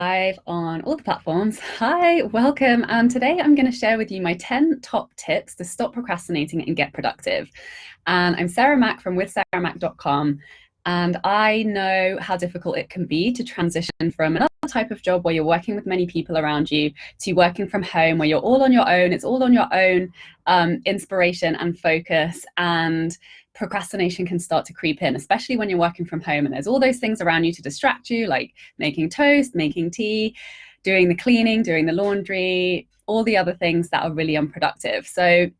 Live on all the platforms. Hi, welcome. And today I'm going to share with you my 10 top tips to stop procrastinating and get productive. And I'm Sarah Mack from withsarahmack.com. And I know how difficult it can be to transition from another type of job where you're working with many people around you to working from home where you're all on your own. It's all on your own inspiration and focus, and procrastination can start to creep in, especially when you're working from home and there's all those things around you to distract you, like making toast, making tea, doing the cleaning, doing the laundry, all the other things that are really unproductive. So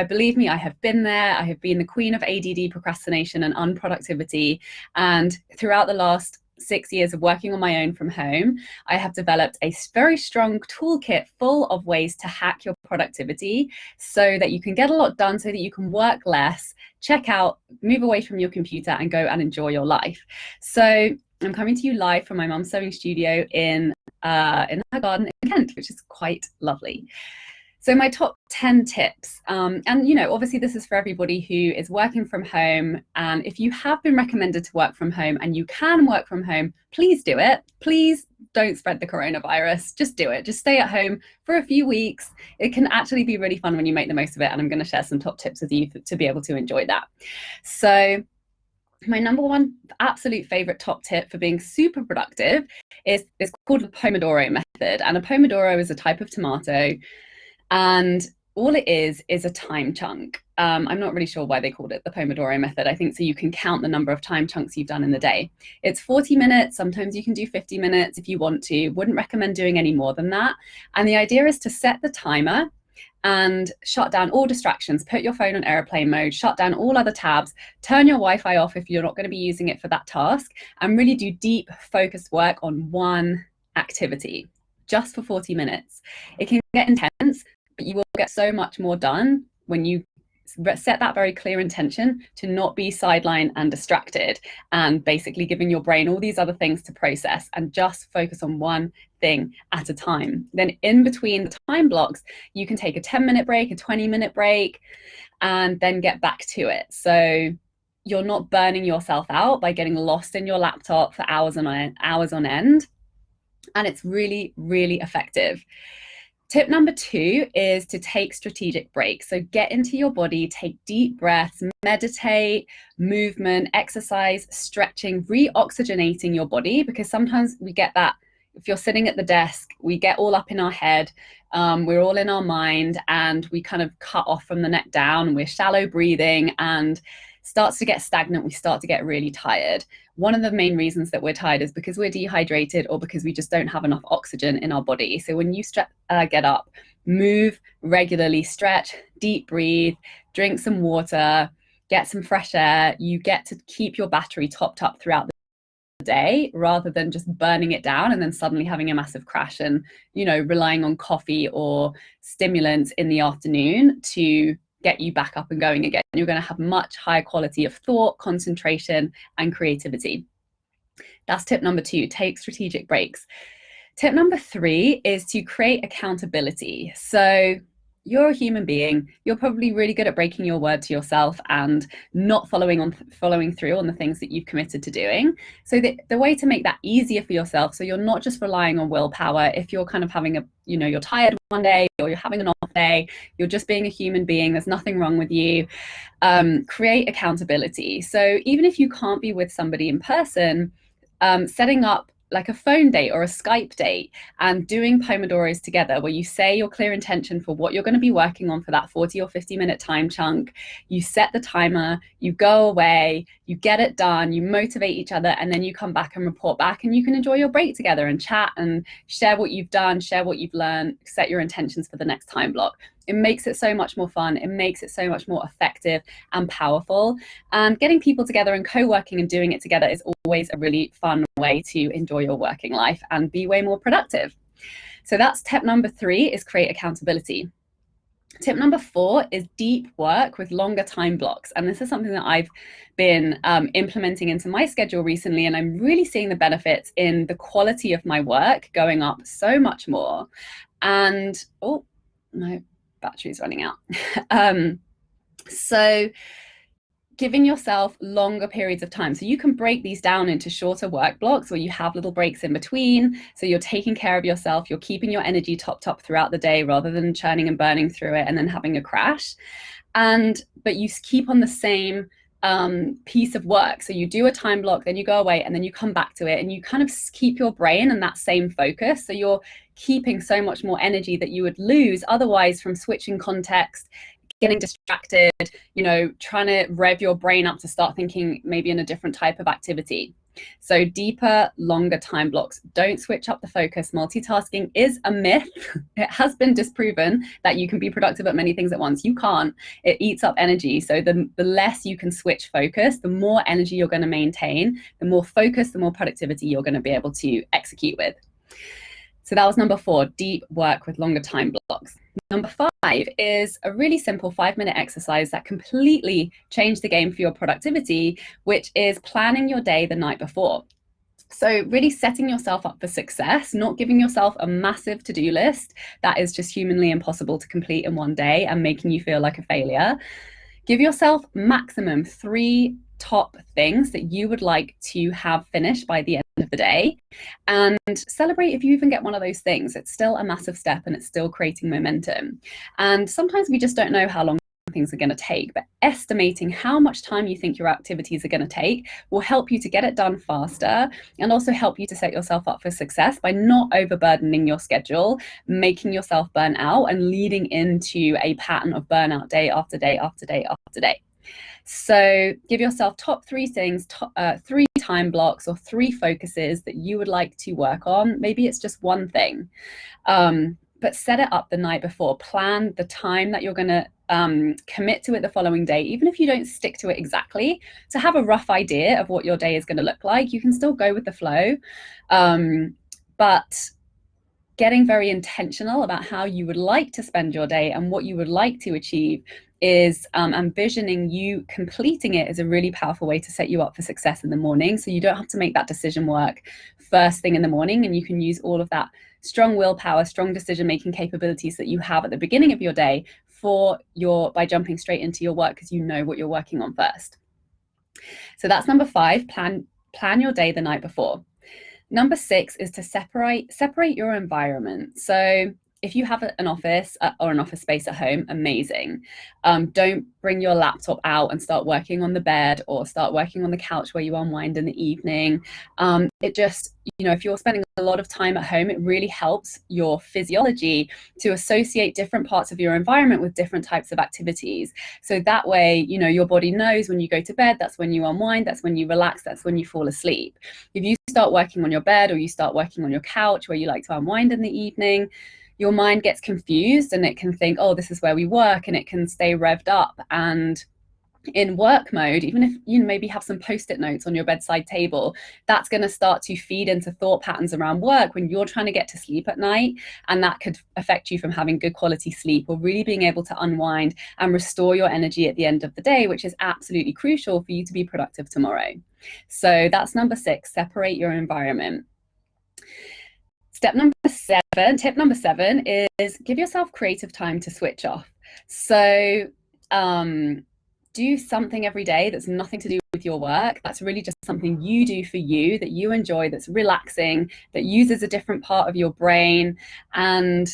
believe me, I have been there. I have been the queen of ADD, procrastination, and unproductivity. And throughout the last 6 years of working on my own from home, I have developed a very strong toolkit full of ways to hack your productivity so that you can get a lot done, so that you can work less, check out, move away from your computer, and go and enjoy your life. So I'm coming to you live from my mum's sewing studio in her garden in Kent, which is quite lovely. So my top 10 tips, and obviously this is for everybody who is working from home. And if you have been recommended to work from home and you can work from home, please do it. Please don't spread the coronavirus. Just do it. Just stay at home for a few weeks. It can actually be really fun when you make the most of it. And I'm going to share some top tips with you to be able to enjoy that. So my number one absolute favorite top tip for being super productive is called the Pomodoro method. And a Pomodoro is a type of tomato. And all it is a time chunk. I'm not really sure why they called it the Pomodoro method. I think so you can count the number of time chunks you've done in the day. It's 40 minutes. Sometimes you can do 50 minutes if you want to. Wouldn't recommend doing any more than that. And the idea is to set the timer and shut down all distractions. Put your phone on airplane mode, shut down all other tabs, turn your Wi-Fi off if you're not going to be using it for that task, and really do deep focused work on one activity just for 40 minutes. It can get intense, but you will get so much more done when you set that very clear intention to not be sidelined and distracted, and basically giving your brain all these other things to process and just focus on one thing at a time. Then in between the time blocks, you can take a 10-minute break, a 20-minute break, and then get back to it. So you're not burning yourself out by getting lost in your laptop for hours on end. And it's really, really effective. Tip number 2 is to take strategic breaks. So get into your body, take deep breaths, meditate, movement, exercise, stretching, re-oxygenating your body, because sometimes we get that if you're sitting at the desk, we get all up in our head, we're all in our mind, and we kind of cut off from the neck down. We're shallow breathing and starts to get stagnant. We start to get really tired. One of the main reasons that we're tired is because we're dehydrated or because we just don't have enough oxygen in our body. So when you get up, move regularly, stretch, deep breathe, drink some water, get some fresh air, you get to keep your battery topped up throughout the day rather than just burning it down and then suddenly having a massive crash and, relying on coffee or stimulants in the afternoon to get you back up and going again. You're going to have much higher quality of thought, concentration, and creativity. That's tip number 2, take strategic breaks. Tip number 3 is to create accountability. So you're a human being. You're probably really good at breaking your word to yourself and not following through on the things that you've committed to doing. So the way to make that easier for yourself, so you're not just relying on willpower. If you're kind of having you're tired one day or you're having an off day, you're just being a human being. There's nothing wrong with you. Create accountability. So even if you can't be with somebody in person, setting up like a phone date or a Skype date and doing Pomodoros together where you say your clear intention for what you're going to be working on for that 40 or 50-minute time chunk. You set the timer, you go away, you get it done, you motivate each other, and then you come back and report back, and you can enjoy your break together and chat and share what you've done, share what you've learned, set your intentions for the next time block. It makes it so much more fun. It makes it so much more effective and powerful. And getting people together and co-working and doing it together is always a really fun way to enjoy your working life and be way more productive. So that's tip number 3, is create accountability. Tip number 4 is deep work with longer time blocks. And this is something that I've been implementing into my schedule recently, and I'm really seeing the benefits in the quality of my work going up so much more. And, oh, my battery's running out. So giving yourself longer periods of time. So you can break these down into shorter work blocks where you have little breaks in between. So you're taking care of yourself, you're keeping your energy topped up throughout the day rather than churning and burning through it and then having a crash. But you keep on the same piece of work. So you do a time block, then you go away, and then you come back to it, and you kind of keep your brain in that same focus. So you're keeping so much more energy that you would lose otherwise from switching context, getting distracted, trying to rev your brain up to start thinking maybe in a different type of activity. So deeper, longer time blocks. Don't switch up the focus. Multitasking is a myth. It has been disproven that you can be productive at many things at once. You can't. It eats up energy. So the less you can switch focus, the more energy you're going to maintain, the more focus, the more productivity you're going to be able to execute with. So that was number 4, deep work with longer time blocks. Number 5 is a really simple 5-minute exercise that completely changed the game for your productivity, which is planning your day the night before. So really setting yourself up for success, not giving yourself a massive to-do list that is just humanly impossible to complete in one day and making you feel like a failure. Give yourself maximum 3 top things that you would like to have finished by the end of the day, and celebrate if you even get one of those things. It's still a massive step and it's still creating momentum. And sometimes we just don't know how long things are going to take, but estimating how much time you think your activities are going to take will help you to get it done faster and also help you to set yourself up for success by not overburdening your schedule, making yourself burn out and leading into a pattern of burnout day after day after day after day. So give yourself top 3 things, 3 time blocks or 3 focuses that you would like to work on. Maybe it's just one thing, but set it up the night before. Plan the time that you're going to commit to it the following day, even if you don't stick to it exactly, to have a rough idea of what your day is going to look like. You can still go with the flow, but getting very intentional about how you would like to spend your day and what you would like to achieve is envisioning you completing it is a really powerful way to set you up for success in the morning. So you don't have to make that decision work first thing in the morning, and you can use all of that strong willpower, strong decision-making capabilities that you have at the beginning of your day by jumping straight into your work because you know what you're working on first. So that's number 5, plan your day the night before. Number 6 is to separate your environment. So if you have an office or an office space at home, amazing. Don't bring your laptop out and start working on the bed or start working on the couch where you unwind in the evening. It just, if you're spending a lot of time at home, it really helps your physiology to associate different parts of your environment with different types of activities. So that way, your body knows when you go to bed, that's when you unwind, that's when you relax, that's when you fall asleep. If you start working on your bed or you start working on your couch where you like to unwind in the evening, your mind gets confused and it can think, oh, this is where we work, and it can stay revved up. And in work mode, even if you maybe have some post-it notes on your bedside table, that's going to start to feed into thought patterns around work when you're trying to get to sleep at night, and that could affect you from having good quality sleep or really being able to unwind and restore your energy at the end of the day, which is absolutely crucial for you to be productive tomorrow. So that's number 6, separate your environment. Tip number 7 is give yourself creative time to switch off. So do something every day that's nothing to do with your work. That's really just something you do for you, that you enjoy, that's relaxing, that uses a different part of your brain, and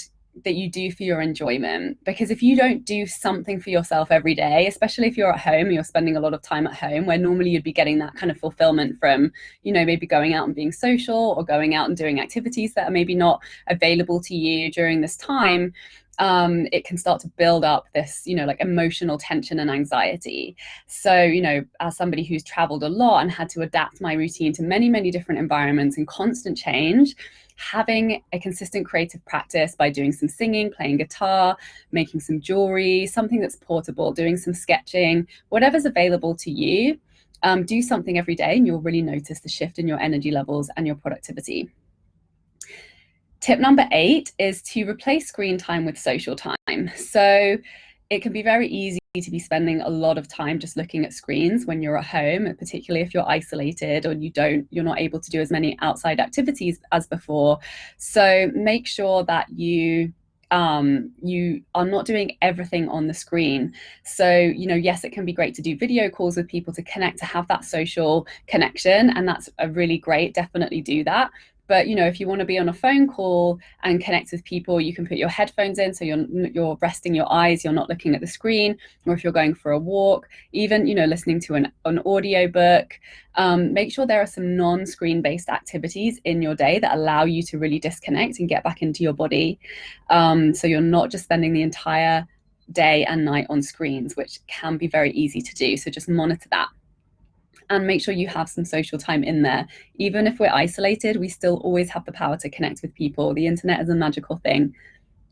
that you do for your enjoyment. Because if you don't do something for yourself every day, especially if you're at home and you're spending a lot of time at home, where normally you'd be getting that kind of fulfillment from, maybe going out and being social or going out and doing activities that are maybe not available to you during this time, it can start to build up this, like emotional tension and anxiety. So, as somebody who's traveled a lot and had to adapt my routine to many, many different environments and constant change, having a consistent creative practice by doing some singing, playing guitar, making some jewelry, something that's portable, doing some sketching, whatever's available to you, do something every day and you'll really notice the shift in your energy levels and your productivity. Tip number 8 is to replace screen time with social time. So it can be very easy to be spending a lot of time just looking at screens when you're at home, particularly if you're isolated or you're not able to do as many outside activities as before. So make sure that you you are not doing everything on the screen. So, yes, it can be great to do video calls with people to connect, to have that social connection. And that's a really great, definitely do that. But if you want to be on a phone call and connect with people, you can put your headphones in, so you're resting your eyes, you're not looking at the screen. Or if you're going for a walk, even listening to an audio book. Make sure there are some non-screen based activities in your day that allow you to really disconnect and get back into your body. So you're not just spending the entire day and night on screens, which can be very easy to do. So just monitor that. And make sure you have some social time in there. Even if we're isolated, we still always have the power to connect with people. The internet is a magical thing.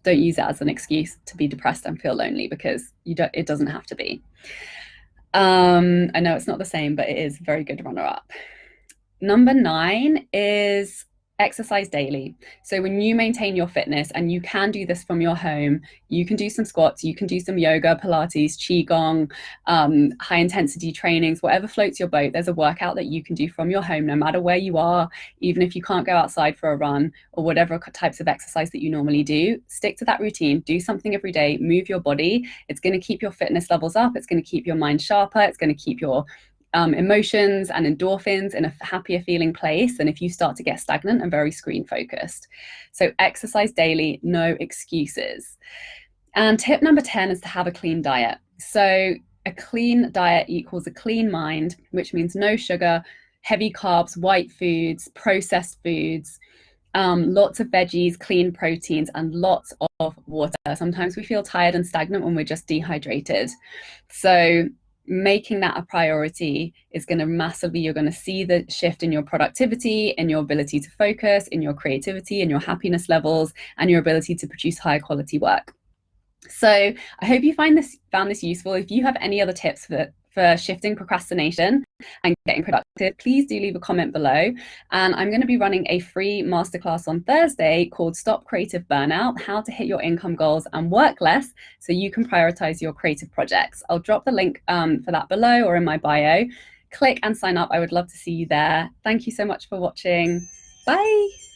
Don't use it as an excuse to be depressed and feel lonely, because it doesn't have to be. I know it's not the same, but it is a very good runner-up. Number 9 is exercise daily. So when you maintain your fitness, and you can do this from your home, you can do some squats, you can do some yoga, Pilates, Qigong, high intensity trainings, whatever floats your boat. There's a workout that you can do from your home, no matter where you are, even if you can't go outside for a run or whatever types of exercise that you normally do. Stick to that routine, do something every day, move your body. It's going to keep your fitness levels up. It's going to keep your mind sharper. It's going to keep your emotions and endorphins in a happier feeling place than if you start to get stagnant and very screen focused. So exercise daily, no excuses. And tip number 10 is to have a clean diet. So a clean diet equals a clean mind, which means no sugar, heavy carbs, white foods, processed foods, lots of veggies, clean proteins, and lots of water. Sometimes we feel tired and stagnant when we're just dehydrated. So making that a priority is going to massively, you're going to see the shift in your productivity, in your ability to focus, in your creativity, in your happiness levels, and your ability to produce higher quality work. So I hope you found this useful. If you have any other tips for shifting procrastination and getting productive, please do leave a comment below. And I'm going to be running a free masterclass on Thursday called Stop Creative Burnout: How to Hit Your Income Goals and Work Less so you can prioritize your creative projects. I'll drop the link for that below or in my bio. Click and sign up. I would love to see you there. Thank you so much for watching. Bye.